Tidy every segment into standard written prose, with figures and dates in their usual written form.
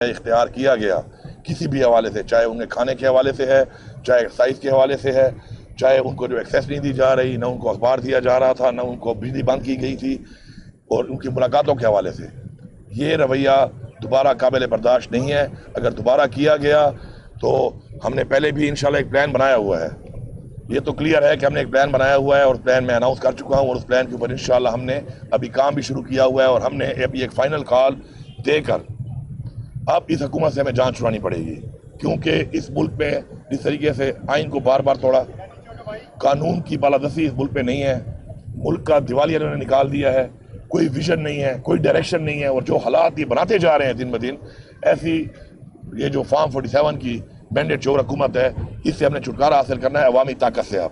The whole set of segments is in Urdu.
اختیار کیا گیا کسی بھی حوالے سے، چاہے انہیں کھانے کے حوالے سے ہے، چاہے ایکسرسائز کے حوالے سے ہے، چاہے ان کو جو ایکسیس نہیں دی جا رہی، نہ ان کو اخبار دیا جا رہا تھا، نہ ان کو بجلی بند کی گئی تھی، اور ان کی ملاقاتوں کے حوالے سے، یہ رویہ دوبارہ قابل برداشت نہیں ہے۔ اگر دوبارہ کیا گیا تو ہم نے پہلے بھی انشاءاللہ ایک پلان بنایا ہوا ہے، یہ تو کلیئر ہے کہ ہم نے ایک پلان بنایا ہوا ہے اور پلان میں اناؤنس کر چکا ہوں، اور اس پلان کے اوپر انشاءاللہ ہم نے ابھی کام بھی شروع کیا ہوا ہے، اور ہم نے ابھی ایک فائنل کال دے کر اب اس حکومت سے ہمیں جان چھڑانی پڑے گی، کیونکہ اس ملک میں جس طریقے سے آئین کو بار بار توڑا، قانون کی بالادستی اس ملک پہ نہیں ہے، ملک کا دیوالیہ انہوں نے نکال دیا ہے، کوئی ویژن نہیں ہے، کوئی ڈائریکشن نہیں ہے، اور جو حالات یہ بناتے جا رہے ہیں دن بدن، ایسی یہ جو فارم 47 کی مینڈیٹ چور حکومت ہے، اس سے ہم نے چھٹکارا حاصل کرنا ہے عوامی طاقت سے اب،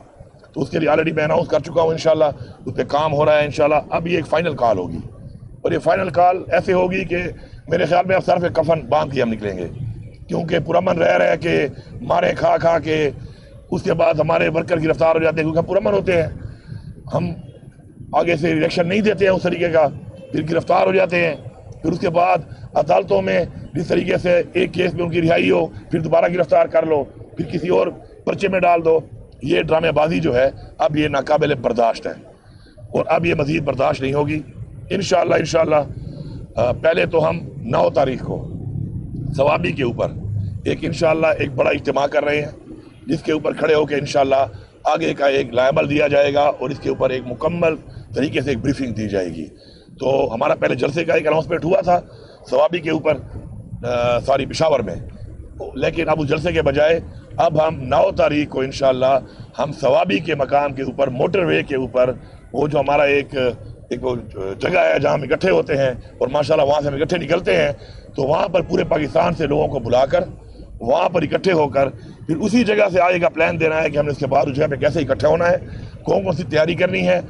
تو اس کے لیے آلریڈی میں اناؤنس کر چکا ہوں انشاءاللہ، اس پہ کام ہو رہا ہے انشاءاللہ۔ اب یہ ایک فائنل کال ہوگی، اور یہ فائنل کال ایسے ہوگی کہ میرے خیال میں اب سر پہ کفن باندھ کے ہم نکلیں گے، کیونکہ پرامن رہ کے مارے کھا کھا کے اس کے بعد ہمارے ورکر گرفتار ہو جاتے ہیں، کیونکہ ہم پرامن ہوتے ہیں، ہم آگے سے ریلیکشن نہیں دیتے ہیں اس طریقے کا، پھر گرفتار ہو جاتے ہیں، پھر اس کے بعد عدالتوں میں جس طریقے سے ایک کیس میں ان کی رہائی ہو، پھر دوبارہ گرفتار کر لو، پھر کسی اور پرچے میں ڈال دو، یہ ڈرامے بازی جو ہے اب یہ ناقابل برداشت ہے، اور اب یہ مزید برداشت نہیں ہوگی انشاءاللہ۔ پہلے تو ہم 9 تاریخ کو ثوابی کے اوپر ایک انشاءاللہ ایک بڑا اجتماع کر رہے ہیں، جس کے اوپر کھڑے ہو کے انشاءاللہ آگے کا ایک لائحہ دیا جائے گا، اور اس کے اوپر ایک مکمل طریقے سے ایک بریفنگ دی جائے گی۔ تو ہمارا پہلے جلسے کا ایک اناؤنسمنٹ ہوا تھا ثوابی کے اوپر پشاور میں، لیکن اب اس جلسے کے بجائے اب ہم 9 تاریخ کو انشاءاللہ ہم ثوابی کے مقام کے اوپر موٹر وے کے اوپر، وہ جو ہمارا ایک جگہ ہے جہاں ہم اکٹھے ہوتے ہیں، اور ماشاءاللہ وہاں سے ہم اکٹھے نکلتے ہیں، تو وہاں پر پورے پاکستان سے لوگوں کو بلا کر وہاں پر اکٹھے ہو کر پھر اسی جگہ سے آگے کا پلان دینا ہے کہ ہم نے اس کے بعد اس جگہ پہ کیسے اکٹھا ہونا ہے، کون سی تیاری کرنی ہے،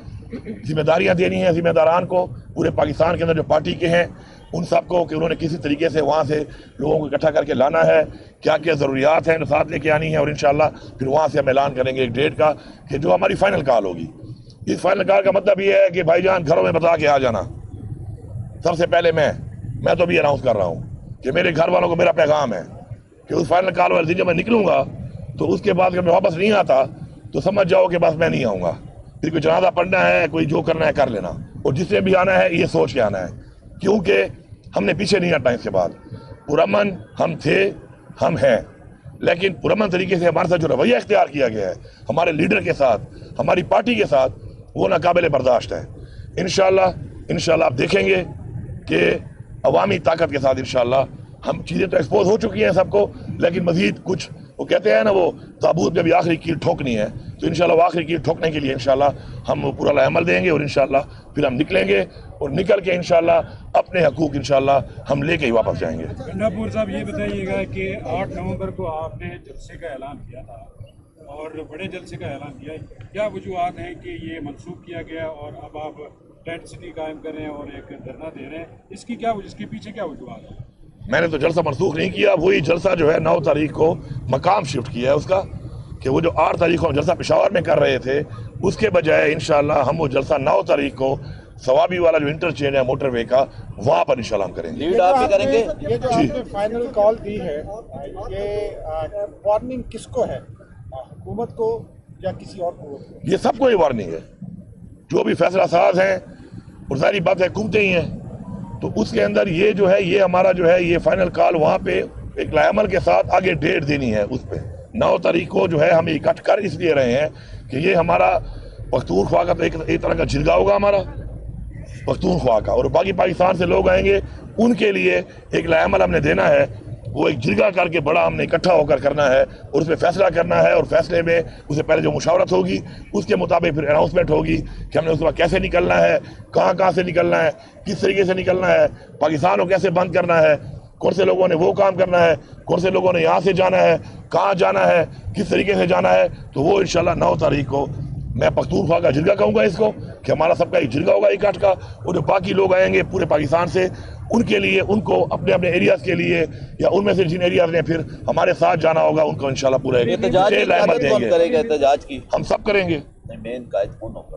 ذمہ داریاں دینی ہیں ذمہ داران کو، پورے پاکستان کے اندر جو پارٹی کے ہیں ان سب کو، کہ انہوں نے کسی طریقے سے وہاں سے لوگوں کو اکٹھا کر کے لانا ہے، کیا کیا ضروریات ہیں ساتھ لے کے آنی ہے، اور انشاءاللہ پھر وہاں سے ہم اعلان کریں گے ایک ڈیٹ کا کہ جو ہماری فائنل کال ہوگی۔ اس فائنل کال کا مطلب یہ ہے کہ بھائی جان گھروں میں بتا کے آ جانا، سب سے پہلے میں تو بھی اناؤنس کر رہا ہوں کہ میرے گھر والوں کو میرا پیغام ہے کہ اس فائنل کال والے دن جب میں نکلوں گا تو اس کے بعد جب میں واپس نہیں آتا تو سمجھ جاؤ کہ بس میں نہیں آؤں گا، پھر کوئی جنازہ پڑھنا ہے، کوئی جو کرنا ہے کر لینا، اور جس نے بھی آنا ہے یہ سوچ کے آنا ہے، کیونکہ ہم نے پیچھے نہیں ہٹنا اس کے بعد۔ پرامن ہم تھے، ہم ہیں، لیکن پرامن طریقے سے ہمارے ساتھ جو رویہ اختیار کیا گیا ہے ہمارے لیڈر کے ساتھ، ہماری پارٹی کے ساتھ، وہ ناقابل برداشت ہے۔ انشاءاللہ آپ دیکھیں گے کہ عوامی طاقت کے ساتھ انشاءاللہ ہم چیزیں تو ایکسپوز ہو چکی ہیں سب کو، لیکن مزید کچھ وہ کہتے ہیں نا وہ تابوت میں بھی آخری کیل ٹھوکنی ہے، تو انشاءاللہ وہ آخری کیل ٹھوکنے کے لیے انشاءاللہ ہم پورا عمل دیں گے، اور انشاءاللہ پھر ہم نکلیں گے، اور نکل کے انشاءاللہ اپنے حقوق انشاءاللہ ہم لے کے ہی واپس جائیں گے۔ گنڈاپور صاحب یہ بتائیے گا کہ 8 نومبر کو آپ نے جلسے کا اعلان کیا تھا اور بڑے جلسے کا اعلان کیا ہے، کیا وجوہات ہیں کہ یہ منسوخ کیا گیا اور اب آپ ٹینٹ سٹی قائم کر رہے ہیں اور ایک دھرنا دے رہے ہیں، اس کے پیچھے کیا وجوہات ہیں؟ میں نے تو جلسہ منسوخ نہیں کیا، وہی جلسہ جو ہے 9 تاریخ کو مقام شفٹ کیا ہے اس کا، کہ وہ جو 8 تاریخ کو ہم جلسہ پشاور میں کر رہے تھے اس کے بجائے انشاءاللہ ہم وہ جلسہ 9 تاریخ کو ثوابی والا جو انٹرچینج ہے موٹر وے کا وہاں پر انشاءاللہ ہم کریں گے۔ لیڈ آپ بھی کریں گے؟ یہ جو آپ نے فائنل کال دی ہے یہ وارننگ کس کو ہے، حکومت کو یا کسی اور کو؟ یہ سب کو یہ وارننگ ہے، جو بھی فیصلہ ساز ہیں، اور ظاہری بات ہے حکومتیں ہی ہیں، تو اس کے اندر یہ جو ہے یہ ہمارا جو ہے یہ فائنل کال وہاں پہ ایک لائحہ عمل کے ساتھ آگے ڈیٹ دینی ہے، اس پہ 9 تاریخ کو جو ہے ہم اکٹھ کر اس لیے رہے ہیں کہ یہ ہمارا پختونخوا کا ایک طرح کا جرگہ ہوگا ہمارا پختونخوا کا، اور باقی پاکستان سے لوگ آئیں گے ان کے لیے ایک لائحہ عمل ہم نے دینا ہے، وہ ایک جرگہ کر کے بڑا ہم نے اکٹھا ہو کر کرنا ہے، اور اس میں فیصلہ کرنا ہے، اور فیصلے میں اس سے پہلے جو مشاورت ہوگی اس کے مطابق پھر اناؤنسمنٹ ہوگی کہ ہم نے اس کے بعد کیسے نکلنا ہے، کہاں سے نکلنا ہے، کس طریقے سے نکلنا ہے، پاکستان کو کیسے بند کرنا ہے، کون سے لوگوں نے وہ کام کرنا ہے، کون سے لوگوں نے یہاں سے جانا ہے، کہاں جانا ہے، کس طریقے سے جانا ہے، تو وہ انشاءاللہ 9 تاریخ کو میں پختونخوا کا جرگہ کہوں گا اس کو، کہ ہمارا سب کا ایک جرگہ ہوگا اکٹھ کا، اور جو باقی لوگ آئیں گے پورے پاکستان سے ان کے لیے، ان کو اپنے اپنے ایریاز کے لیے، یا ان میں سے جن ایریاز نے پھر ہمارے ساتھ جانا ہوگا ان کو انشاءاللہ پورا احتجاج ڈیٹیل عمل دیں گے۔ کرے گا؟ احتجاج کی ہم سب کریں گے۔ مین قائد کون ہوگا؟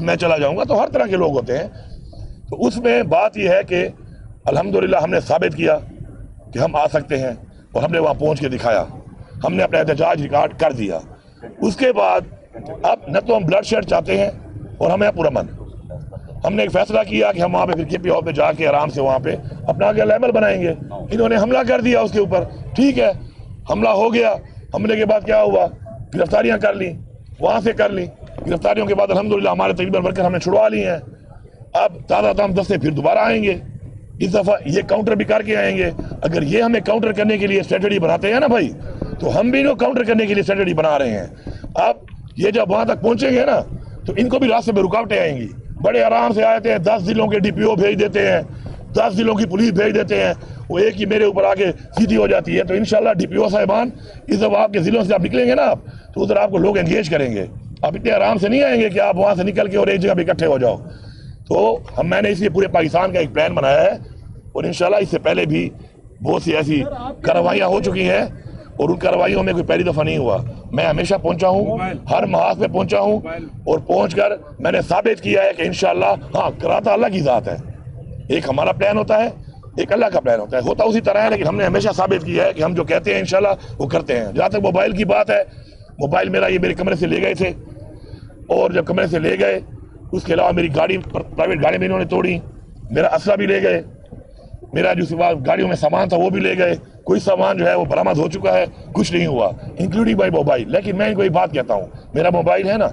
تو میں چلا جاؤں گا. تو ہر طرح کے لوگ ہوتے ہیں. تو اس میں بات یہ ہے کہ الحمدللہ ہم نے ثابت کیا کہ ہم آ سکتے ہیں اور ہم نے وہاں پہنچ کے دکھایا. ہم نے اپنا احتجاج ریکارڈ کر دیا. اس کے بعد اب نہ تو ہم بلڈ شیڈ چاہتے ہیں اور ہمیں پرامن. ہم نے ایک فیصلہ کیا کہ ہم وہاں پہ پھر KP ہاؤس پہ جا کے آرام سے وہاں پہ اپنا آگے لیبل بنائیں گے. انہوں نے حملہ کر دیا اس کے اوپر. ٹھیک ہے, حملہ ہو گیا. حملے کے بعد کیا ہوا, گرفتاریاں کر لیں, وہاں سے کر لیں. گرفتاریوں کے بعد الحمدللہ ہمارے تقریباً ورکر ہم نے چھڑوا لی ہیں. اب تازہ دم دستے پھر دوبارہ آئیں گے. اس دفعہ یہ کاؤنٹر بھی کر کے آئیں گے. اگر یہ ہمیں کاؤنٹر کرنے کے لیے اسٹریٹجی بناتے ہیں نا بھائی, تو ہم بھی انہوں کاؤنٹر کرنے کے لیے اسٹریٹجی بنا رہے ہیں. اب یہ جب وہاں تک پہنچیں گے نا تو ان کو بھی راستے میں رکاوٹیں آئیں گی. بڑے آرام سے آتے ہیں, 10 ضلعوں کے DPO بھیج دیتے ہیں, 10 ضلعوں کی پولیس بھیج دیتے ہیں. وہ ایک ہی میرے اوپر آگے سیدھی ہو جاتی ہے. تو انشاءاللہ DPO صاحبان اس دفعہ آپ کے ضلعوں سے آپ نکلیں گے نا آپ, تو ادھر آپ کو لوگ انگیج کریں گے. آپ اتنے آرام سے نہیں آئیں گے کہ آپ وہاں سے نکل کے اور ایک جگہ پہ اکٹھے ہو جاؤ. تو میں نے اس لیے پورے پاکستان کا ایک پلان بنایا ہے. اور انشاءاللہ اس سے پہلے بھی بہت سی ایسی کارروائیاں ہو چکی ہیں اور ان کارروائیوں میں کوئی پہلی دفعہ نہیں ہوا. میں ہمیشہ پہنچا ہوں, ہر محاذ پہ پہنچا ہوں, اور پہنچ کر میں نے ثابت کیا ہے کہ انشاءاللہ ہاں کراتا اللہ کی ذات ہے. ایک ہمارا پلان ہوتا ہے, ایک اللہ کا پلان ہوتا ہے. ہوتا اسی طرح ہے, لیکن ہم نے ہمیشہ ثابت کیا ہے کہ ہم جو کہتے ہیں انشاءاللہ وہ کرتے ہیں. جہاں تک موبائل کی بات ہے, موبائل میرا یہ میرے کمرے سے لے گئے تھے, اور جب کمرے سے لے گئے اس کے علاوہ میری گاڑی پرائیویٹ گاڑی میں انہوں نے توڑی. میرا اسلحہ بھی لے گئے, میرا جو گاڑیوں میں سامان تھا وہ بھی لے گئے. کوئی سامان جو ہے وہ برآمد ہو چکا ہے, کچھ نہیں ہوا, انکلوڈنگ بائی موبائل. لیکن میں ان کو ایک بات کہتا ہوں, میرا موبائل ہے نا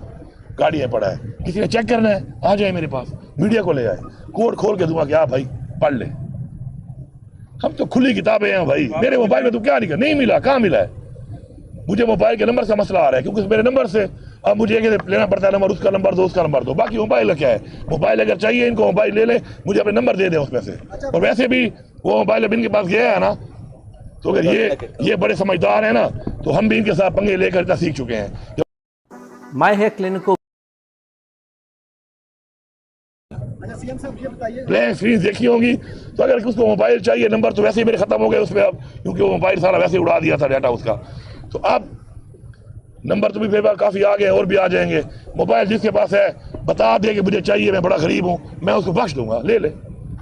گاڑی میں پڑا ہے, کسی نے چیک کرنا ہے آ جائے میرے پاس, میڈیا کو لے جائے, کوڈ کھول کے دوں گا کہ آپ بھائی پڑھ لیں. ہم تو کھلی کتابیں ہیں بھائی. میرے موبائل میں تو کیا نہیں ملا, کہاں ملا ہے؟ مجھے موبائل کے نمبر سے مسئلہ آ رہا ہے, کیونکہ میرے نمبر سے اب مجھے لینا پڑتا ہے نمبر, اس کا نمبر دو, اس کا نمبر دو. باقی موبائل کا کیا ہے, موبائل اگر چاہیے ان کو موبائل لے لیں, مجھے اپنے نمبر دے دیں اس میں سے. اور ویسے بھی وہ موبائل اب ان کے پاس گیا ہے نا, تو اگر یہ بڑے سمجھدار ہیں نا, تو ہم بھی ان کے ساتھ پنگے لے کر سیکھ چکے ہیں. مائی ہیئر کلینک کو بلینک اسکرین دیکھی ہوں گی, تو اگر اس کو موبائل چاہیے نمبر تو ویسے ہی میرے ختم ہو گئے اس پہ اب, کیونکہ وہ موبائل سارا ویسے اڑا دیا تھا ڈیٹا اس کا. تو اب نمبر تو بھی میرے پاس کافی آگے اور بھی آ جائیں گے. موبائل جس کے پاس ہے بتا دے کہ مجھے چاہیے, میں بڑا غریب ہوں, میں اس کو بخش دوں گا, لے لے,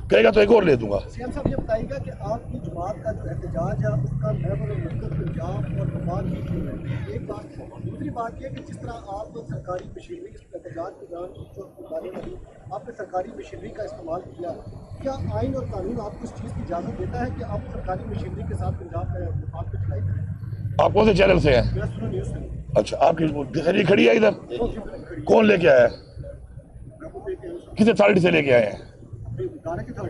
کہے گا تو ایک اور لے دوں گا. سیام صاحب یہ بتائیے گا کہ آپ کی جماعت کا جو احتجاج ہے اس کا لیول اور مرکز پنجاب اور بھوپال کی کیوں ہے, ایک بات ہے. دوسری بات یہ کہ جس طرح آپ سرکاری مشینری احتجاج کے دوران آپ نے سرکاری مشینری کا استعمال کیا, کیا آئین اور قانون آپ کو اس چیز کی اجازت دیتا ہے کہ آپ سرکاری مشینری کے ساتھ پنجاب میں بھوپال پہ چلائی کریں؟ آپ کون سے چینل سے ہیں؟ میرا سنو نیوز سے. اچھا, آپ کی تحریر کھڑی ہے ادھر, کون لے کے آیا ہے, کس اتھارٹی سے لے کے آئے ہیں؟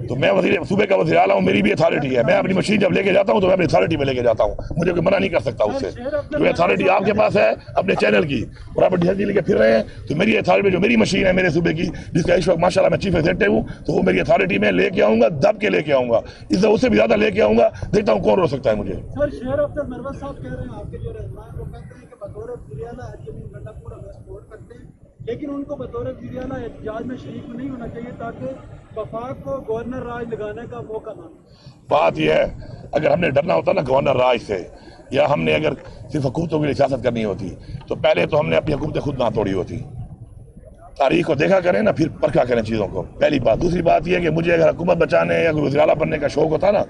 تو میں صوبے کا وزیر اعلیٰ ہوں, میری بھی اتھارٹی ہے. میں اپنی مشین جب لے کے جاتا ہوں تو میں اپنی اتھارٹی میں لے کے جاتا ہوں, مجھے کوئی منع نہیں کر سکتا اس سے. جو اتھارٹی آپ کے پاس ہے اپنے چینل کی, اور آپ ڈی لے کے پھر رہے ہیں, تو میری اتھارٹی جو میری مشین ہے میرے صوبے کی, جس کا اس وقت ماشاء اللہ میں چیف ایگزیکٹو ہوں, تو وہ میری اتھارٹی میں لے کے آؤں گا, دب کے لے کے آؤں گا. اس سے بھی زیادہ لے کے آؤں گا, دیکھتا ہوں کون روک سکتا ہے مجھے. سر شہر افسر مروت صاحب کہہ رہے ہیں آپ کے جو رہنما وہ کہتے ہیں کہ بطور وزیر اعلیٰ ارجمین گنڈا پورا میں سپورٹ کرتے ہیں, لیکن ان کو بطور وزیر اعلیٰ احتجاج میں شریک نہیں ہونا چاہیے تاکہ وفاق کو گورنر راج لگانے کا موقع نہ ملے. بات یہ ہے, اگر ہم نے ڈرنا ہوتا نا گورنر راج سے, یا ہم نے اگر صرف حکومتوں کے لیے سیاست کرنی ہوتی, تو پہلے تو ہم نے اپنی حکومتیں خود نہ توڑی ہوتی. تاریخ کو دیکھا کریں نا, پھر پرکھا کریں چیزوں کو, پہلی بات. دوسری بات یہ کہ مجھے اگر حکومت بچانے یا کوئی وزیر اعلیٰ بننے کا شوق ہوتا نا,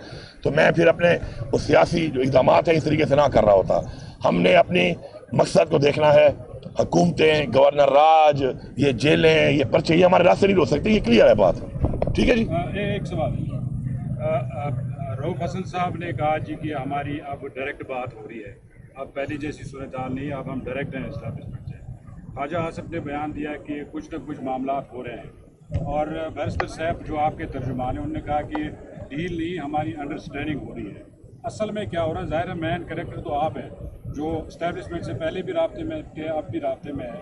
تو میں پھر اپنے وہ سیاسی جو اقدامات ہیں اس طریقے سے نہ کر رہا ہوتا. ہم نے اپنی مقصد کو دیکھنا ہے. حکومتیں, گورنر راج, یہ جیلیں, یہ پرچے, یہ ہمارے راستے نہیں روک سکتے. یہ کلیئر ہے بات, ٹھیک ہے جی. ایک سوال, رؤف حسن صاحب نے کہا جی کہ ہماری اب ڈائریکٹ بات ہو رہی ہے, اب پہلی جیسی صورتحال نہیں ہے, اب ہم ڈائریکٹ ہیں اسٹیبلشمنٹ سے. خواجہ آصف نے بیان دیا کہ کچھ نہ کچھ معاملات ہو رہے ہیں, اور بیرسٹر صاحب جو آپ کے ترجمان ہیں انہوں نے کہا کہ ڈیل نہیں, ہماری انڈرسٹینڈنگ ہو رہی ہے. اصل میں کیا ہو رہا ہے؟ ظاہر ہے مین کریکٹر تو آپ ہیں جو اسٹیبلشمنٹ سے پہلے بھی رابطے میں تھے, اب بھی رابطے میں ہے.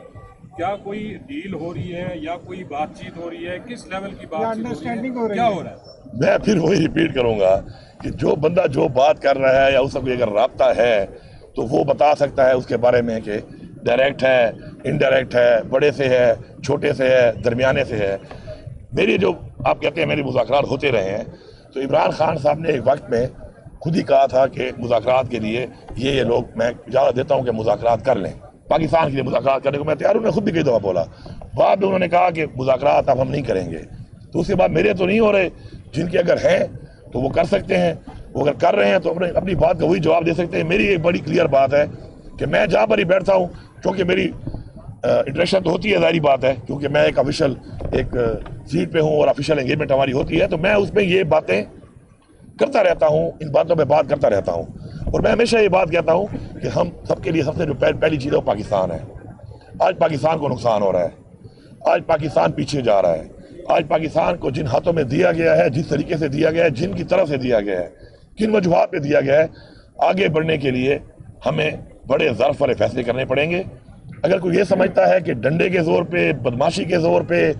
کیا کوئی ڈیل ہو رہی ہے یا کوئی بات چیت ہو رہی ہے, کس لیول کی بات چیت ہو رہی ہے, کیا ہو رہا ہے؟ میں پھر وہی ریپیٹ کروں گا کہ جو بندہ جو بات کر رہا ہے یا اس کا کوئی اگر رابطہ ہے تو وہ بتا سکتا ہے اس کے بارے میں کہ ڈائریکٹ ہے, انڈائریکٹ ہے, بڑے سے ہے, چھوٹے سے ہے, درمیانے سے ہے. میری جو آپ کہتے ہیں میری مذاکرات ہوتے رہے ہیں, تو عمران خان صاحب نے ایک وقت میں خود ہی کہا تھا کہ مذاکرات کے لیے یہ لوگ, میں اجازت دیتا ہوں کہ مذاکرات کر لیں. پاکستان کے لیے مذاکرات کرنے کو میں تیار ہوں. میں خود بھی کئی دفعہ بولا. بعد میں انہوں نے کہا کہ مذاکرات اب ہم نہیں کریں گے. تو اس کے بعد میرے تو نہیں ہو رہے, جن کے اگر ہیں تو وہ کر سکتے ہیں, وہ اگر کر رہے ہیں تو اپنی بات کا وہی جواب دے سکتے ہیں. میری ایک بڑی کلیئر بات ہے کہ میں جہاں پر ہی بیٹھتا ہوں, کیونکہ میری انٹریکشن تو ہوتی ہے, ظاہری بات ہے, کیونکہ میں ایک آفیشیل ایک سیٹ پہ ہوں اور آفیشیل انگیجمنٹ ہماری ہوتی ہے, تو میں اس میں یہ باتیں کرتا رہتا ہوں, ان باتوں پہ بات کرتا رہتا ہوں. اور میں ہمیشہ یہ بات کہتا ہوں کہ ہم سب کے لیے سب سے جو پہلی چیز ہے وہ پاکستان ہے. آج پاکستان کو نقصان ہو رہا ہے, آج پاکستان پیچھے جا رہا ہے, آج پاکستان کو جن ہاتھوں میں دیا گیا ہے, جس طریقے سے دیا گیا ہے, جن کی طرف سے دیا گیا ہے, کن وجوہات پہ دیا گیا ہے, آگے بڑھنے کے لیے ہمیں بڑے ظرف والے فیصلے کرنے پڑیں گے. اگر کوئی یہ سمجھتا ہے کہ ڈنڈے کے زور پہ, بدماشی کے زور پہ,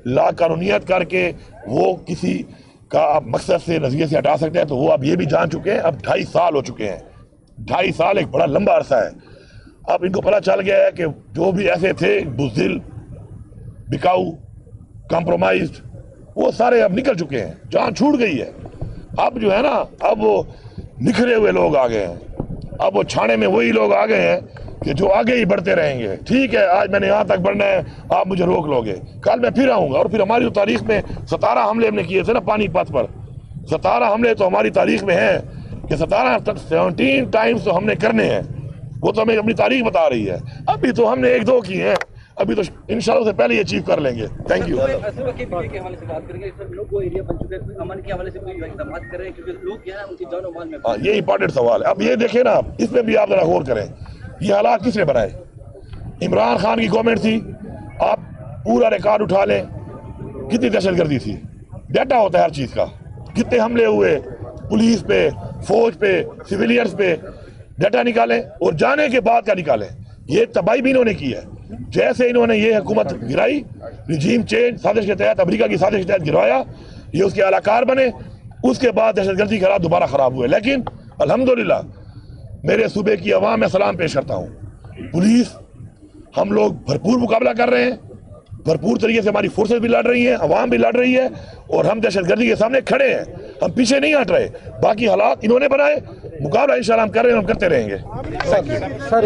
لا قانونیت کر کے وہ کسی کا آپ مقصد سے نظریے سے ہٹا سکتے ہیں, تو وہ اب یہ بھی جان چکے ہیں. اب 2.5 سال ہو چکے ہیں. 2.5 سال ایک بڑا لمبا عرصہ ہے. اب ان کو پتہ چل گیا ہے کہ جو بھی ایسے تھے بزدل, بکاؤ, کمپرومائزڈ, وہ سارے اب نکل چکے ہیں, جان چھوٹ گئی ہے. اب جو ہے نا, اب وہ نکھرے ہوئے لوگ آ گئے ہیں. اب وہ چھانے میں وہی لوگ آ گئے ہیں کہ جو آگے ہی بڑھتے رہیں گے. ٹھیک ہے, آج میں نے یہاں تک بڑھنا ہے, آپ مجھے روک لو گے, کل میں پھر آؤں گا. اور پھر ہماری تاریخ میں 17 حملے ہم نے کیے تھے نا پانی پت پر. 17 حملے تو ہماری تاریخ میں ہیں کہ 17 ٹائمز تو ہم نے کرنے ہیں. وہ تو ہمیں اپنی تاریخ بتا رہی ہے. ابھی تو ہم نے 1-2 کی ہیں, ابھی تو انشاءاللہ سے پہلے یہ اچیو کر لیں گے. Thank you. کے حوالے سے بات کریں گے, سر لوگ وہ ایریا بن چکے ہیں, امن کے حوالے سے کوئی اقدامات کر رہے ہیں, کیونکہ لوگ کیا ہے ان کی جان و مال میں. یہ امپورٹنٹ سوال ہے. اب یہ دیکھیں نا, اس میں بھی آپ ذرا غور کریں, یہ حالات کس نے بنائے؟ عمران خان کی گورنمنٹ تھی. آپ پورا ریکارڈ اٹھا لیں, کتنی دہشت گردی تھی, ڈیٹا ہوتا ہے ہر چیز کا, کتنے حملے ہوئے پولیس پہ, فوج پہ, سویلینز پہ, ڈیٹا نکالیں. اور جانے کے بعد کیا نکالیں. یہ تباہی بھی انہوں نے کی ہے. جیسے انہوں نے یہ حکومت گرائی, رجیم چینج سازش کے تحت, امریکہ کی سازش کے تحت گروایا, یہ اس کے اعلی کار بنے. اس کے بعد دہشت گردی کے حالات دوبارہ خراب ہوئے. لیکن الحمدللہ میرے صوبے کی عوام میں سلام پیش کرتا ہوں. پولیس, ہم لوگ بھرپور مقابلہ کر رہے ہیں, بھرپور طریقے سے ہماری فورسز بھی لڑ رہی ہیں, عوام بھی لڑ رہی ہے, اور ہم دہشت گردی کے سامنے کھڑے ہیں, ہم پیچھے نہیں ہٹ رہے. باقی حالات انہوں نے بنائے, مقابلہ انشاءاللہ ہم کر رہے ہیں, ہم کرتے رہیں گے. سر